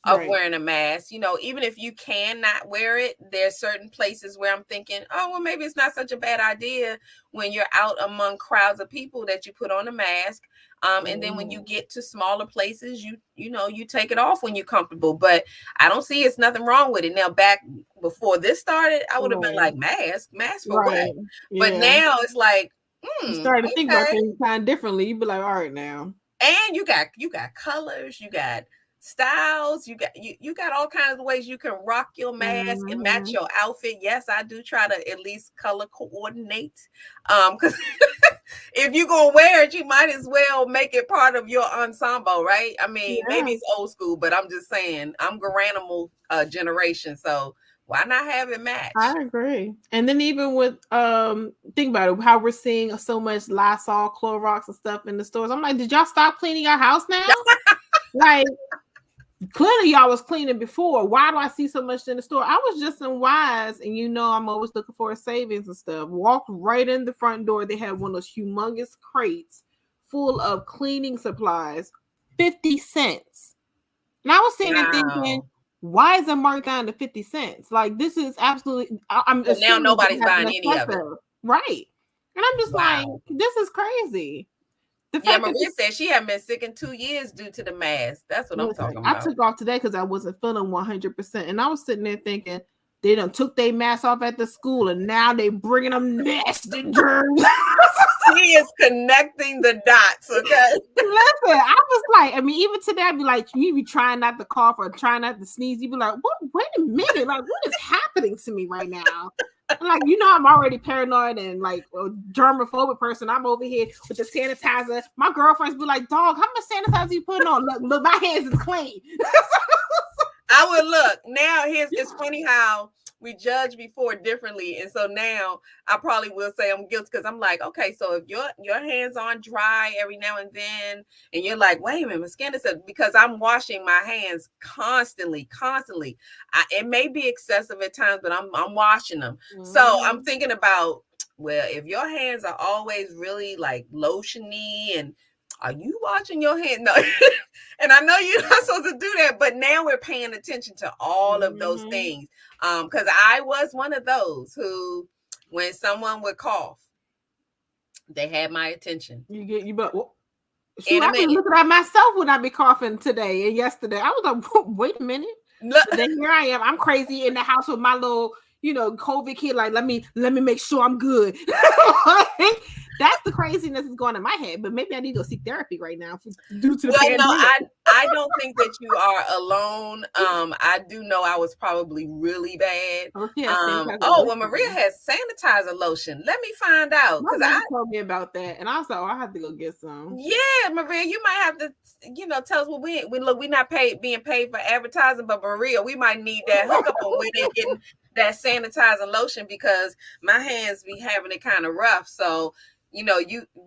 of wearing a mask, even if you cannot wear it, there's certain places where I'm thinking, oh, well, maybe it's not such a bad idea when you're out among crowds of people that you put on a mask. And then when you get to smaller places, you take it off when you're comfortable. But I don't see it's nothing wrong with it. Now, back before this started, I would have been like, mask for what? Yeah. But now it's like, you started to think about things kind of differently. You'd be like, all right now. And you got colors, you got styles, you got all kinds of ways you can rock your mask and match your outfit. Yes, I do try to at least color coordinate, because if you're gonna wear it, you might as well make it part of your ensemble, right? I mean, maybe it's old school, but I'm just saying I'm Garanimal generation, so why not have it match? I agree. And then even with think about it, how we're seeing so much Lysol, Clorox and stuff in the stores. I'm like, did y'all stop cleaning your house now? Like, clearly y'all was cleaning before. Why do I see so much in the store? I was just in Wise, and I'm always looking for a savings and stuff. Walked right in the front door. They had one of those humongous crates full of cleaning supplies, 50 cents. And I was sitting there thinking, why is it marked down to 50 cents? Like, this is absolutely, but now nobody's buying any of it. Right. And I'm just like, this is crazy. Maria said she hadn't been sick in 2 years due to the mask. That's what I'm talking about. I took off today because I wasn't feeling 100%. And I was sitting there thinking, they done took their mask off at the school and now they bringing them nasty germs. He is connecting the dots, okay? Listen, I was like, even today, I'd be like, you be trying not to cough or trying not to sneeze. You'd be like, what? Wait a minute. Like, what is happening to me right now? Like, I'm already paranoid and like a germophobic person. I'm over here with the sanitizer. My girlfriends be like, dog, how much sanitizer you putting on? Look, my hands is clean. I would look. Now, it's funny how judge before differently, and so now I probably will say I'm guilty because I'm like, okay, so if your hands on dry every now and then, and you're like, wait a minute, my skin is because I'm washing my hands constantly. It may be excessive at times, but I'm washing them. So I'm thinking about, well, if your hands are always really like lotiony, and are you washing your hands? No. And I know you're not supposed to do that, but now we're paying attention to all of those things. Because I was one of those who, when someone would cough, they had my attention. Shoot, I was looking at myself when I be coughing today and yesterday. I was like, wait a minute. Then here I am. I'm crazy in the house with my little, COVID kid. Like, let me make sure I'm good. That's the craziness is going in my head. But maybe I need to go seek therapy right now due to the pandemic. No, I don't think that you are alone. I do know I was probably really bad. Well, Maria has sanitizer lotion. Let me find out, because I told me about that, and I was like, I have to go get some. Yeah, Maria, you might have to, tell us what we look. We're not being paid for advertising, but Maria, we might need that hookup on where they're getting that sanitizer lotion, because my hands be having it kind of rough. So,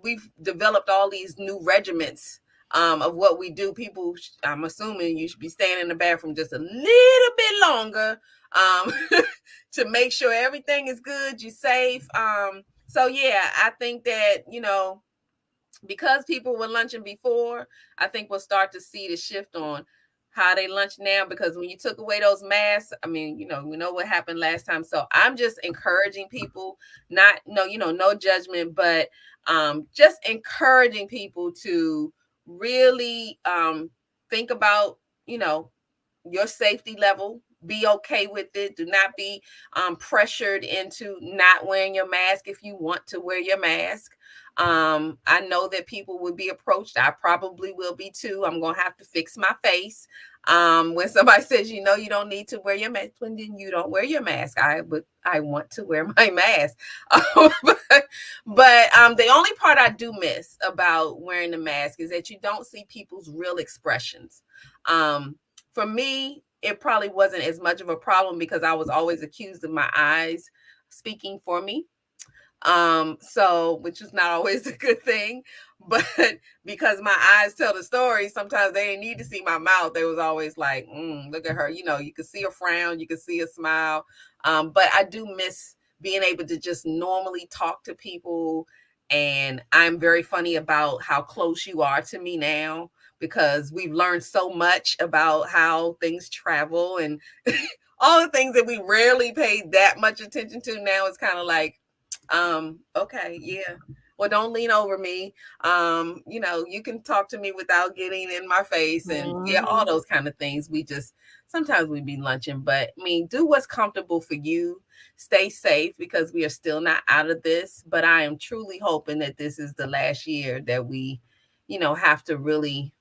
we've developed all these new regiments of what we do. People, I'm assuming you should be staying in the bathroom just a little bit longer to make sure everything is good, you're safe. So yeah, I think that, because people were lunching before, I think we'll start to see the shift on how they lunch now, because when you took away those masks, I mean, we know what happened last time. So I'm just encouraging people, no judgment, but just encouraging people to really think about, your safety level. Be okay with it. Do not be pressured into not wearing your mask if you want to wear your mask. I know that people will be approached. I probably will be too. I'm going to have to fix my face. When somebody says, you don't need to wear your mask, when then you don't wear your mask. I want to wear my mask. But the only part I do miss about wearing the mask is that you don't see people's real expressions. For me, it probably wasn't as much of a problem because I was always accused of my eyes speaking for me. So, which is not always a good thing, but because my eyes tell the story, sometimes they didn't need to see my mouth. They was always like, look at her. You could see a frown, you could see a smile. But I do miss being able to just normally talk to people. And I'm very funny about how close you are to me now, because we've learned so much about how things travel and all the things that we rarely paid that much attention to. Now it's kind of like, okay, yeah. Well, don't lean over me. You can talk to me without getting in my face, and yeah, all those kind of things. Sometimes we be lunching, but I mean, do what's comfortable for you. Stay safe, because we are still not out of this, but I am truly hoping that this is the last year that we, have to really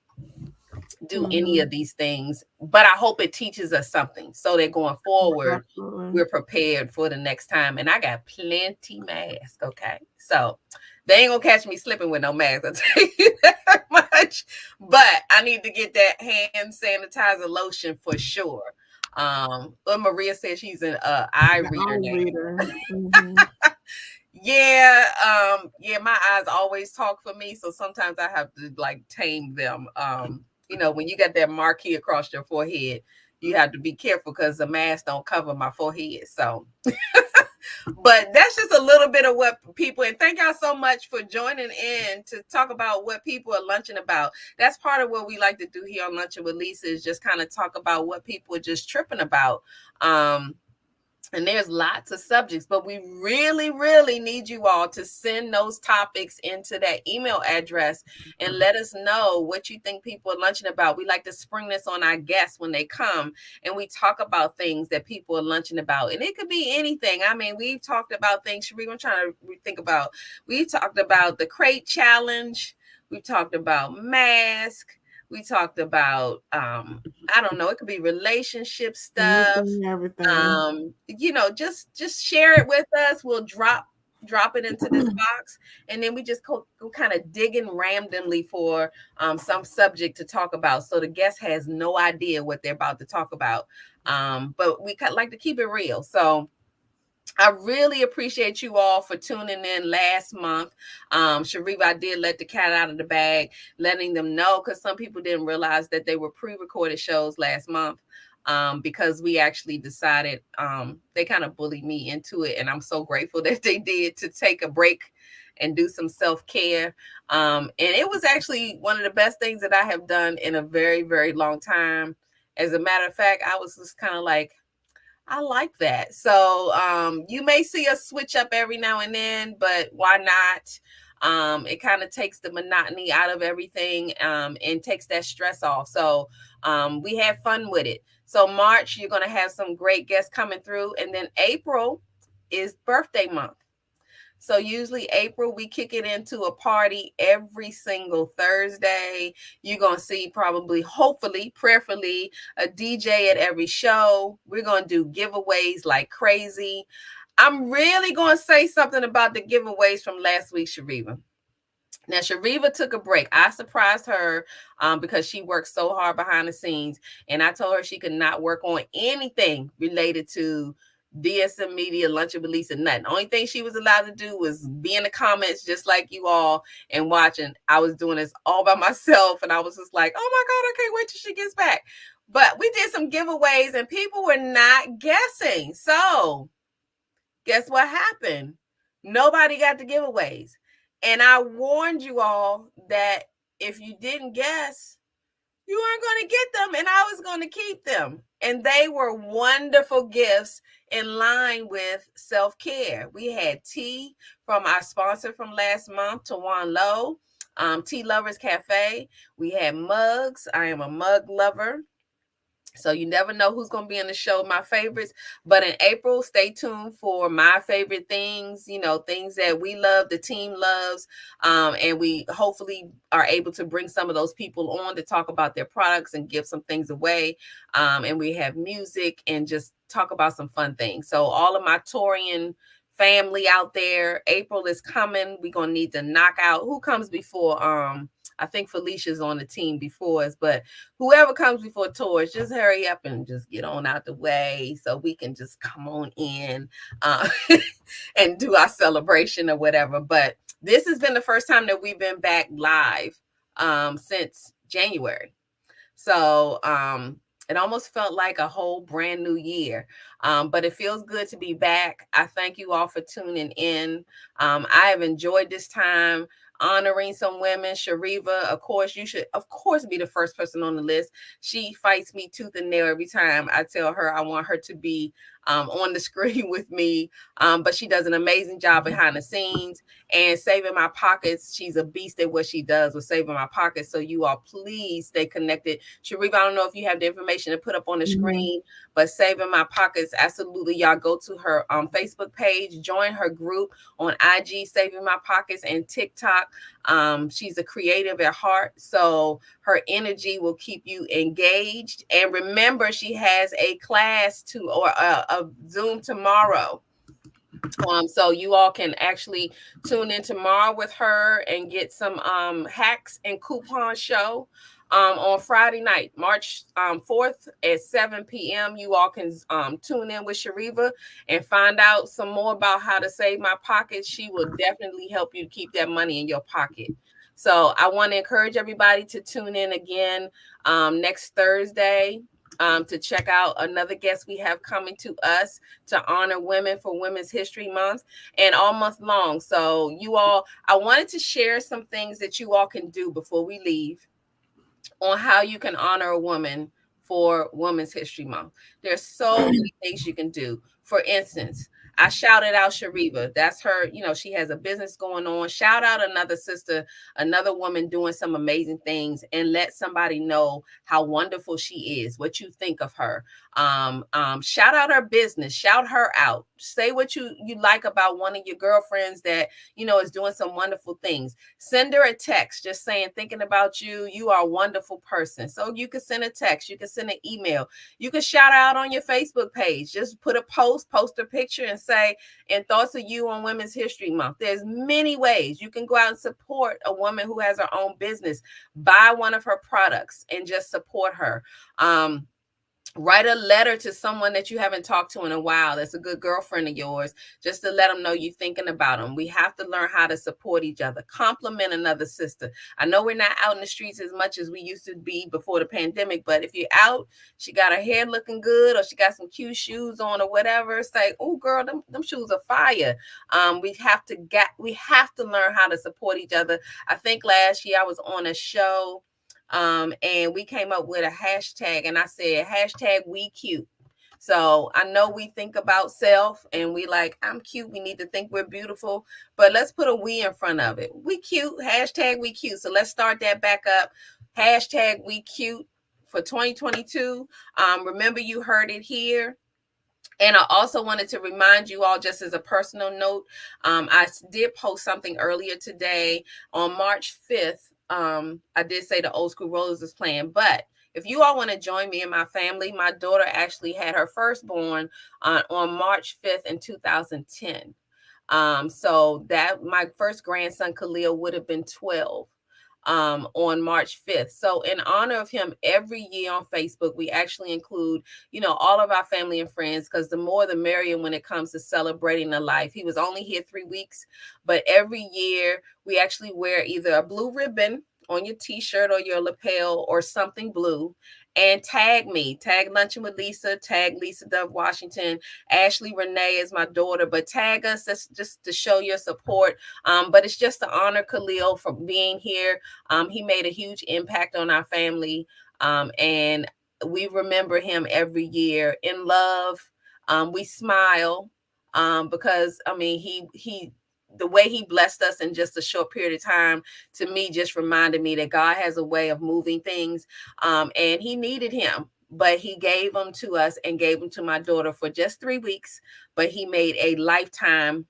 do any of these things. But I hope it teaches us something so that going forward, we're prepared for the next time. And I got plenty mask. Okay. So they ain't gonna catch me slipping with no mask, I'll tell you that much. But I need to get that hand sanitizer lotion for sure. But Maria says she's an eye reader now. Yeah, my eyes always talk for me, so sometimes I have to like tame them. When you got that marquee across your forehead, you have to be careful because the mask don't cover my forehead. So, but that's just a little bit of what people, and thank y'all so much for joining in to talk about what people are lunching about. That's part of what we like to do here on Lunching with Lisa, is just kind of talk about what people are just tripping about. And there's lots of subjects, but we really, really need you all to send those topics into that email address and let us know what you think people are lunching about. We like to spring this on our guests when they come, and we talk about things that people are lunching about. And it could be anything. I mean, we've talked about things. I'm trying to think about. We've talked about the crate challenge. We've talked about mask. We talked about, I don't know, it could be relationship stuff. Everything. Just share it with us. We'll drop drop it into this box, and then we just go kind of digging randomly for some subject to talk about, so the guest has no idea what they're about to talk about. But we like to keep it real. So I really appreciate you all for tuning in last month. Shariva, I did let the cat out of the bag, letting them know, because some people didn't realize that they were pre-recorded shows last month. Because we actually decided, they kind of bullied me into it, and I'm so grateful that they did, to take a break and do some self-care. And it was actually one of the best things that I have done in a very, very long time. As a matter of fact, I was just kind of like, I like that. So you may see us switch up every now and then, but why not? It kind of takes the monotony out of everything, and takes that stress off. So we had fun with it. So March, you're going to have some great guests coming through. And then April is birthday month. So usually April, we kick it into a party every single Thursday. You're going to see probably, hopefully, prayerfully, a DJ at every show. We're going to do giveaways like crazy. I'm really going to say something about the giveaways from last week, Shariva. Now, Shariva took a break. I surprised her because she worked so hard behind the scenes. And I told her she could not work on anything related to DSM Media, Lunchin with Lisa, nothing. The only thing she was allowed to do was be in the comments just like you all and watching. I was doing this all by myself, and I was just like, oh my God, I can't wait till she gets back. But we did some giveaways, and people were not guessing. So guess what happened? Nobody got the giveaways. And I warned you all that if you didn't guess, you weren't going to get them, and I was going to keep them. And they were wonderful gifts in line with self-care. We had tea from our sponsor from last month, Tawan Lowe, Tea Lovers Cafe. We had mugs. I am a mug lover. So you never know who's going to be in the show, my favorites. But in April, stay tuned for my favorite things, things that we love, the team loves. And we hopefully are able to bring some of those people on to talk about their products and give some things away. And we have music and just talk about some fun things. So all of my Torian family out there, April is coming. We're going to need to knock out who comes before. I think Felicia's on the team before us, but whoever comes before Taurus, just hurry up and just get on out the way so we can just come on in and do our celebration or whatever. But this has been the first time that we've been back live since January. So it almost felt like a whole brand new year, but it feels good to be back. I thank you all for tuning in. I have enjoyed this time honoring some women. Shariva, of course, you should, of course, be the first person on the list. She fights me tooth and nail every time I tell her I want her to be on the screen with me. But she does an amazing job behind the scenes and saving my pockets. She's a beast at what she does with saving my pockets. So you all please stay connected. Shariva, I don't know if you have the information to put up on the screen, but saving my pockets, absolutely. Y'all go to her Facebook page, join her group on IG, Saving My Pockets, and TikTok. She's a creative at heart, so her energy will keep you engaged. And remember, she has a class or a Zoom tomorrow. So you all can actually tune in tomorrow with her and get some hacks and coupon show. On Friday night, March 4th at 7 p.m. You all can tune in with Shariva and find out some more about how to save my pocket. She will definitely help you keep that money in your pocket. So I want to encourage everybody to tune in again next Thursday to check out another guest we have coming to us to honor women for Women's History Month and all month long. So you all, I wanted to share some things that you all can do before we leave on how you can honor a woman for Women's History Month. There's so many things you can do. For instance, I shouted out Shariva. That's her, she has a business going on. Shout out another sister, another woman doing some amazing things, and let somebody know how wonderful she is, what you think of her. Shout out her business, shout her out. Say what you like about one of your girlfriends that, is doing some wonderful things. Send her a text just saying, thinking about you. You are a wonderful person. So you can send a text, you can send an email, you can shout out on your Facebook page. Just put a post a picture and say, and thoughts of you on Women's History Month. There's many ways you can go out and support a woman who has her own business. Buy one of her products and just support her. Write a letter to someone that you haven't talked to in a while that's a good girlfriend of yours, just to let them know you're thinking about them. We have to learn how to support each other, compliment another sister. I know we're not out in the streets as much as we used to be before the pandemic, but if you're out, she got her hair looking good or she got some cute shoes on or whatever, it's like, oh girl, them shoes are fire. We have to learn how to support each other. I think last year I was on a show, and we came up with a hashtag, and I said hashtag we cute. So I know we think about self and we like, I'm cute. We need to think we're beautiful, but let's put a we in front of it. We cute, hashtag we cute. So let's start that back up. Hashtag we cute for 2022. Remember, you heard it here. And I also wanted to remind you all, just as a personal note, I did post something earlier today on March 5th. I did say the Old School Rollers is playing, but if you all want to join me and my family, my daughter actually had her firstborn on March 5th in 2010. So that my first grandson, Khalil, would have been 12 on March 5th. So in honor of him, every year on Facebook, we actually include, all of our family and friends, because the more the merrier when it comes to celebrating the life. He was only here 3 weeks, but every year we actually wear either a blue ribbon on your t-shirt or your lapel or something blue, and tag Lunchin with Lisa, tag Lisa Dove Washington, Ashley Renee is my daughter, but tag us just to show your support. But it's just to honor Khalil for being here. He made a huge impact on our family, and we remember him every year in love. We smile because he the way he blessed us in just a short period of time, to me, just reminded me that God has a way of moving things. And he needed him, but he gave them to us and gave them to my daughter for just 3 weeks, but he made a lifetime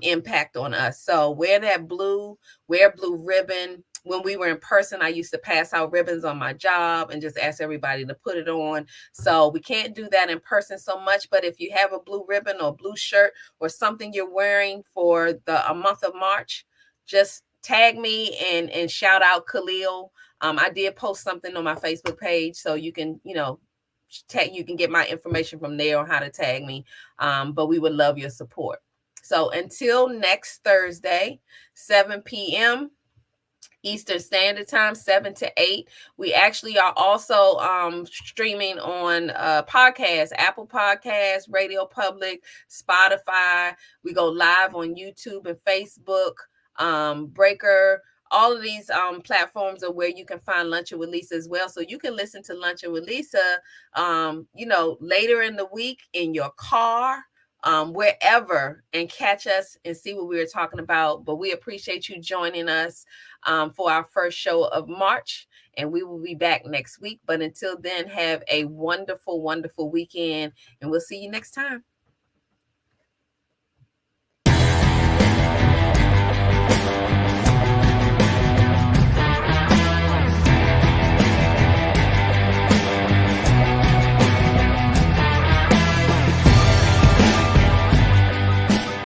impact on us. So wear blue ribbon. When we were in person, I used to pass out ribbons on my job and just ask everybody to put it on. So we can't do that in person so much, but if you have a blue ribbon or blue shirt or something you're wearing for a month of March, just tag me and shout out Khalil. I did post something on my Facebook page, so you can, you can get my information from there on how to tag me. But we would love your support. So until next Thursday, 7 p.m. Eastern Standard Time, 7 to 8. We actually are also streaming on podcasts, Apple Podcasts, Radio Public, Spotify. We go live on YouTube and Facebook, Breaker. All of these platforms are where you can find Lunchin with Lisa as well. So you can listen to Lunchin with Lisa, later in the week in your car, wherever, and catch us and see what we were talking about. But we appreciate you joining us for our first show of March, and we will be back next week. But until then, have a wonderful, wonderful weekend, and we'll see you next time.